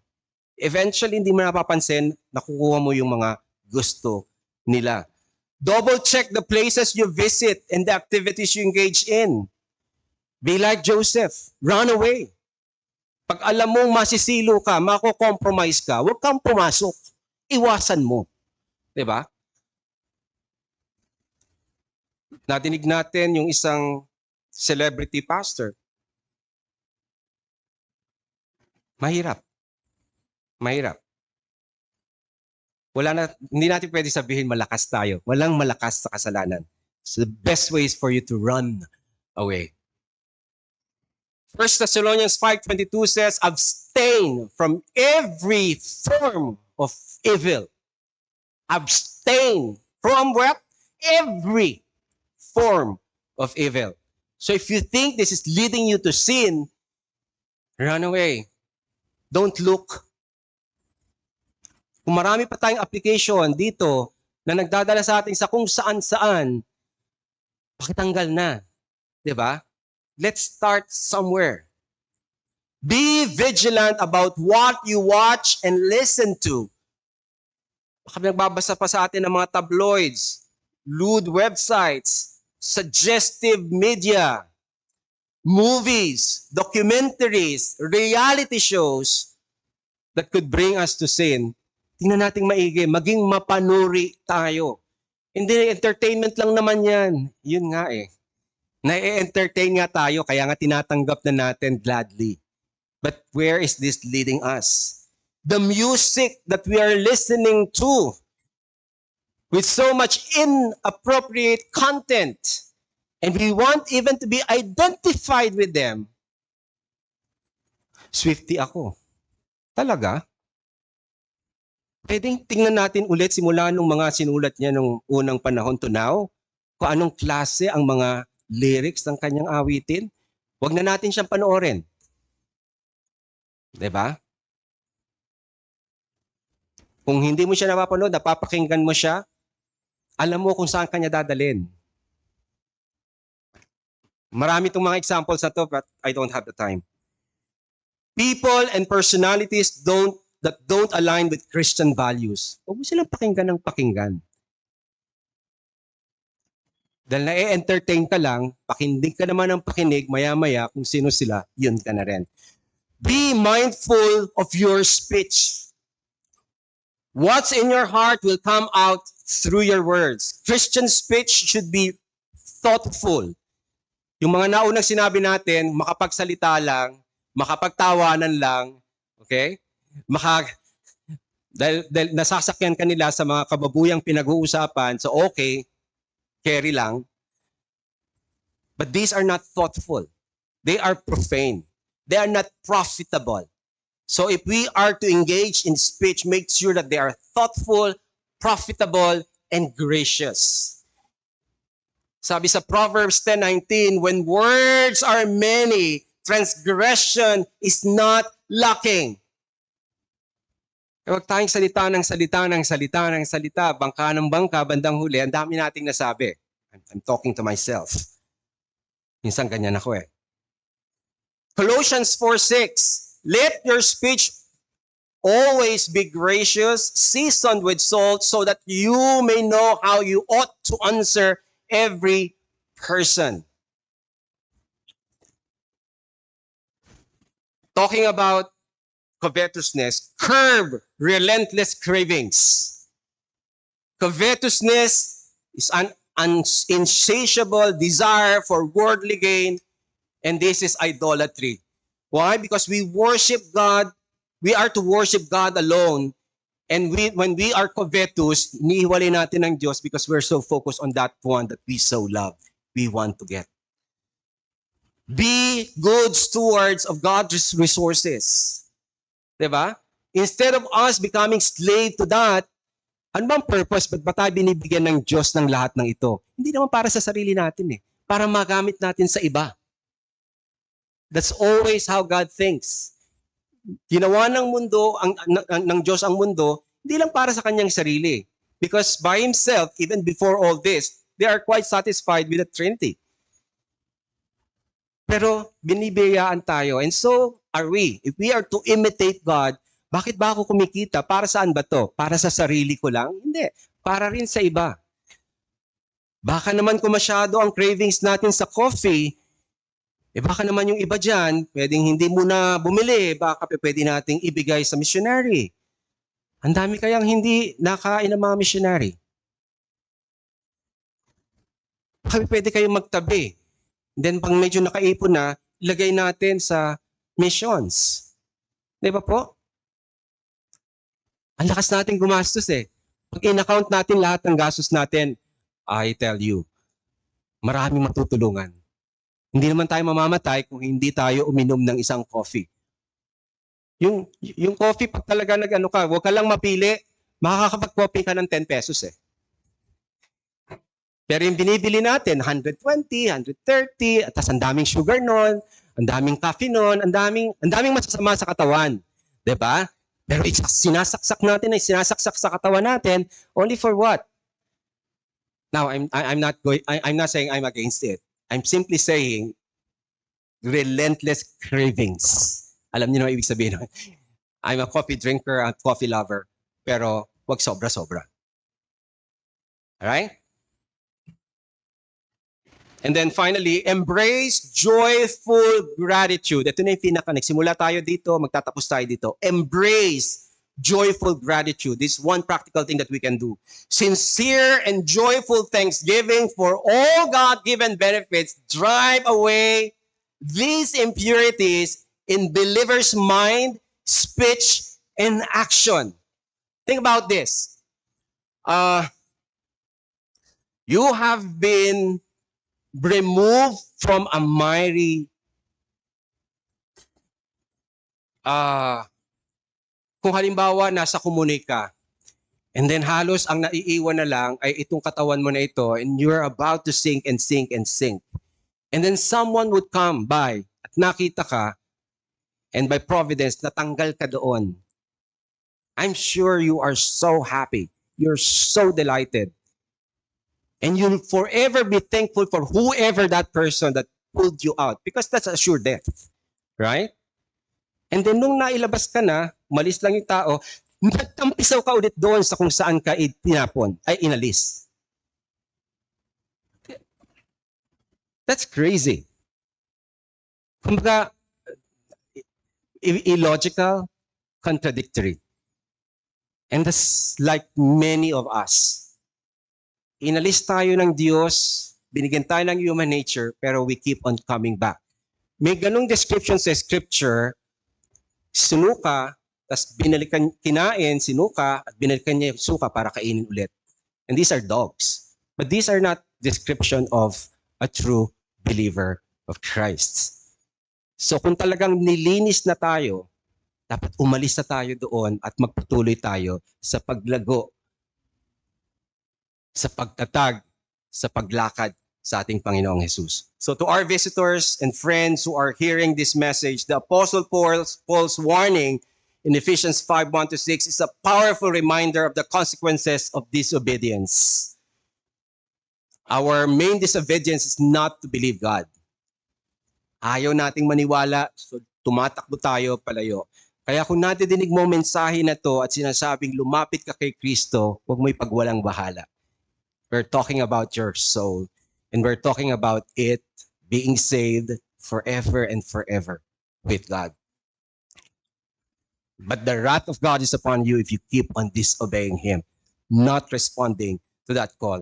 Eventually, hindi mo napapansin, nakukuha mo yung mga gusto nila. Double check the places you visit and the activities you engage in. Be like Joseph. Run away. Pag alam mong masisilo ka, mako-compromise ka, huwag kang pumasok. Iwasan mo. Diba? Nadinig natin yung isang celebrity pastor. Mahirap. Mahirap. Hindi natin pwede sabihin malakas tayo. Walang malakas sa kasalanan. So the best way is for you to run away. 1 Thessalonians 5:22 says, abstain from every form of evil. Abstain from what? Every form of evil. So if you think this is leading you to sin, run away. Don't look. Kung marami pa tayong application dito na nagdadala sa atin sa kung saan-saan, pakitanggal na. Diba? Let's start somewhere. Be vigilant about what you watch and listen to. Baka nagbabasa pa sa atin ng mga tabloids, lewd websites, suggestive media, movies, documentaries, reality shows that could bring us to sin. Tingnan nating maigi, maging mapanuri tayo. Hindi, entertainment lang naman yan. Yun nga eh. Na-entertain nga tayo, kaya nga tinatanggap na natin gladly. But where is this leading us? The music that we are listening to with so much inappropriate content, and we want even to be identified with them. Swiftie ako. Talaga? Pwedeng tingnan natin ulit simula nung mga sinulat niya nung unang panahon to now, kung anong klase ang mga lyrics ng kanyang awitin. Huwag na natin siyang panoorin. Diba? Kung hindi mo siya napapanood, napapakinggan mo siya, alam mo kung saan kanya dadalhin. Marami itong mga examples na to, but I don't have the time. People and personalities that don't align with Christian values. Huwag mo silang pakinggan ng pakinggan. Dahil na-entertain ka lang, pakindig ka naman ng pakinig, maya-maya kung sino sila, yun ka na rin. Be mindful of your speech. What's in your heart will come out through your words. Christian speech should be thoughtful. Yung mga naunang sinabi natin, makapagsalita lang, makapagtawanan lang, okay? Dahil nasasakyan kanila sa mga kababuyang pinag-uusapan, so okay, carry lang. But these are not thoughtful. They are profane. They are not profitable. So if we are to engage in speech, make sure that they are thoughtful, profitable, and gracious. Sabi sa Proverbs 10:19, when words are many, transgression is not lacking. Huwag tayong salita ng salita ng salita ng salita, bangka ng bangka, bandang huli, ang dami nating nasabi. I'm talking to myself. Minsan ganyan ako eh. Colossians 4:6, let your speech always be gracious, seasoned with salt, so that you may know how you ought to answer every person. Talking about covetousness, curb relentless cravings. Covetousness is an insatiable desire for worldly gain, and this is idolatry. Why? Because we worship God, we are to worship God alone, and when we are covetous, inihiwalay natin ng Diyos because we're so focused on that one that we so love, we want to get. Be good stewards of God's resources. Diba? Instead of us becoming slave to that, ano bang purpose? Ba't ba tayo binibigyan ng Diyos ng lahat ng ito? Hindi naman para sa sarili natin eh. Para magamit natin sa iba. That's always how God thinks. Ginawa ng mundo, ng Diyos ang mundo, hindi lang para sa kanyang sarili. Because by Himself, even before all this, they are quite satisfied with the Trinity. Pero binibiyayaan tayo. And so are we. If we are to imitate God, bakit ba ako kumikita? Para saan ba to? Para sa sarili ko lang? Hindi. Para rin sa iba. Baka naman kung masyado ang cravings natin sa coffee, baka naman yung iba dyan, pwedeng hindi muna bumili, baka pwede nating ibigay sa missionary. Ang dami kayang hindi nakain ng mga missionary. Baka pwede kayong magtabi. Then pag medyo nakaipon na, ilagay natin sa missions. Di ba po? Ang lakas natin gumastos eh. Pag in-account natin lahat ng gastos natin, I tell you, maraming matutulungan. Hindi naman tayo mamamatay kung hindi tayo uminom ng isang coffee. Yung coffee, pag talaga nag-ano ka, huwag ka lang mapili, makakapag-coffee ka ng 10 pesos eh. Pero yung binibili natin, 120, 130, at ang daming sugar nun, ang daming coffee nun, ang daming masasama sa katawan. Diba? Pero sinasaksak natin ay sinasaksak sa katawan natin only for what? Now, I'm not saying I'm against it. I'm simply saying relentless cravings. Alam niyo na ibig sabihin nun? I'm a coffee drinker, a coffee lover, pero wag sobra-sobra. Alright? And then finally, embrace joyful gratitude. Ito na yung pinaka. Nagsimula tayo dito, magtatapos tayo dito. Embrace joyful gratitude. This is one practical thing that we can do. Sincere and joyful thanksgiving for all God-given benefits drive away these impurities in believer's mind, speech, and action. Think about this. You have been removed from a miry kung halimbawa nasa komunike ka and then halos ang naiiwan na lang ay itong katawan mo na ito and you're about to sink and sink and sink. And then someone would come by at nakita ka and by providence natanggal ka doon. I'm sure you are so happy. You're so delighted. And you'll forever be thankful for whoever that person that pulled you out because that's a sure death. Right? And then nung nailabas ka na, umalis lang yung tao, nagtampisaw ka ulit doon sa kung saan ka tinapon, ay inalis. That's crazy. Kumbaga, illogical, contradictory. And that's like many of us. Inalis tayo ng Diyos, binigyan tayo ng human nature, pero we keep on coming back. May ganung description sa scripture, sinuka, tapos kinain, sinuka, at binalikan niya yung suka para kainin ulit. And these are dogs. But these are not description of a true believer of Christ. So kung talagang nilinis na tayo, dapat umalis na tayo doon at magpatuloy tayo sa paglago, sa pagtatag, sa paglakad sa ating Panginoong Jesus. So to our visitors and friends who are hearing this message, the Apostle Paul's warning in Ephesians 5:1-6 is a powerful reminder of the consequences of disobedience. Our main disobedience is not to believe God. Ayaw nating maniwala, so tumatakbo tayo palayo. Kaya kung nadidinig mo mensahe na to at sinasabing lumapit ka kay Kristo, huwag mo ipagwalang bahala. We're talking about your soul. And we're talking about it being saved forever and forever with God. But the wrath of God is upon you if you keep on disobeying Him, not responding to that call.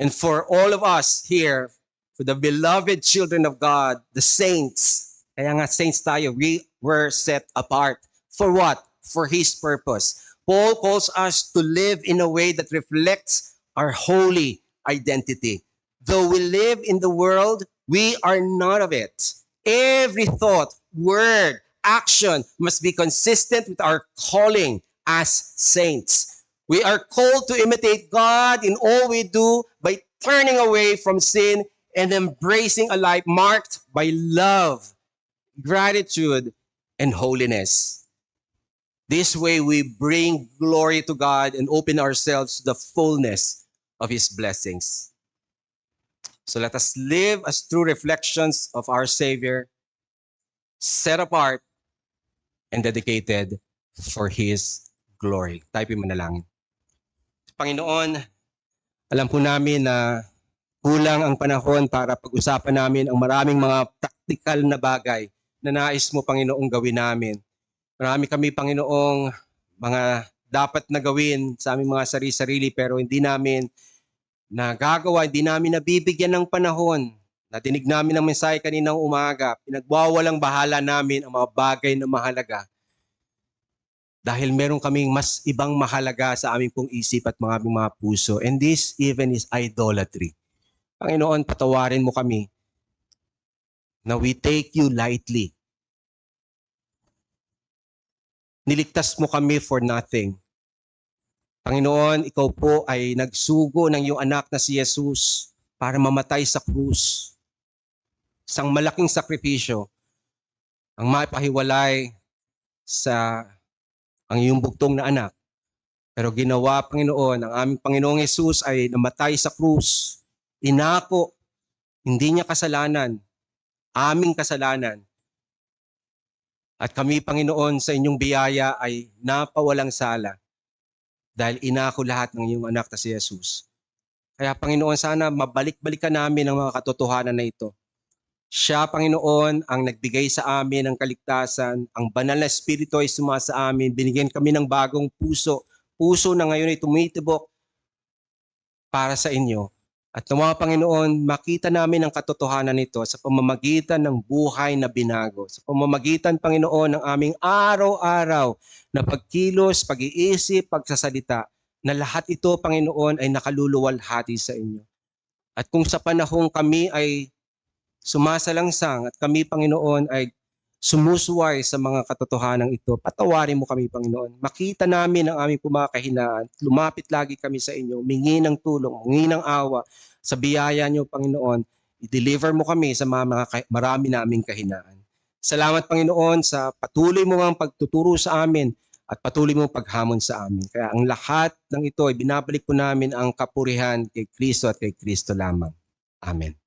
And for all of us here, for the beloved children of God, the saints, kaya nga saints tayo, we were set apart. For what? For His purpose. Paul calls us to live in a way that reflects our holy identity. Though we live in the world, we are not of it. Every thought, word, action must be consistent with our calling as saints. We are called to imitate God in all we do by turning away from sin and embracing a life marked by love, gratitude, and holiness. This way we bring glory to God and open ourselves to the fullness of His blessings. So let us live as true reflections of our Savior, set apart and dedicated for His glory. Tayo manalangin. Panginoon, alam po namin na kulang ang panahon para pag-usapan namin ang maraming mga praktikal na bagay na nais mo, Panginoong, gawin namin. Marami kami, Panginoong, mga dapat na gawin sa aming mga sarili-sarili pero hindi namin nagagawa, hindi namin nabibigyan ng panahon. Nadinig namin ang mensahe kaninang umaga, pinagwawalang bahala namin ang mga bagay na mahalaga. Dahil meron kaming mas ibang mahalaga sa aming pong isip at mga puso. And this even is idolatry. Panginoon, patawarin mo kami na we take you lightly. Niligtas mo kami for nothing. Panginoon, ikaw po ay nagsugo ng iyong anak na si Jesus para mamatay sa krus. Isang malaking sakripisyo ang maipahiwalay sa ang iyong bugtong na anak. Pero ginawa, Panginoon, ang aming Panginoong Hesus ay namatay sa krus. Inako, hindi niya kasalanan, aming kasalanan. At kami, Panginoon, sa inyong biyaya ay napawalang sala dahil inako lahat ng iyong anak na si Jesus. Kaya, Panginoon, sana mabalik-balikan namin ang mga katotohanan na ito. Siya, Panginoon, ang nagbigay sa amin ng kaligtasan. Ang banal na Espiritu ay sumasa amin. Binigyan kami ng bagong puso. Puso na ngayon ay tumitibok para sa inyo. At nawa, Panginoon, makita namin ang katotohanan nito sa pamamagitan ng buhay na binago. Sa pamamagitan, Panginoon, ng aming araw-araw na pagkilos, pag-iisip, pagsasalita, na lahat ito, Panginoon, ay nakaluluwalhati sa inyo. At kung sa panahong kami ay sumasalangsang at kami, Panginoon, ay sumusuway sa mga katotohanan ito, patawarin mo kami, Panginoon. Makita namin ang aming pumakahinaan. Lumapit lagi kami sa inyo. Mingi ng tulong, mingi ng awa. Sa biyaya niyo, Panginoon, i-deliver mo kami sa marami naming kahinaan. Salamat, Panginoon, sa patuloy mo ang pagtuturo sa amin at patuloy mo paghamon sa amin. Kaya ang lahat ng ito ay binabalik po namin ang kapurihan kay Kristo at kay Kristo lamang. Amen.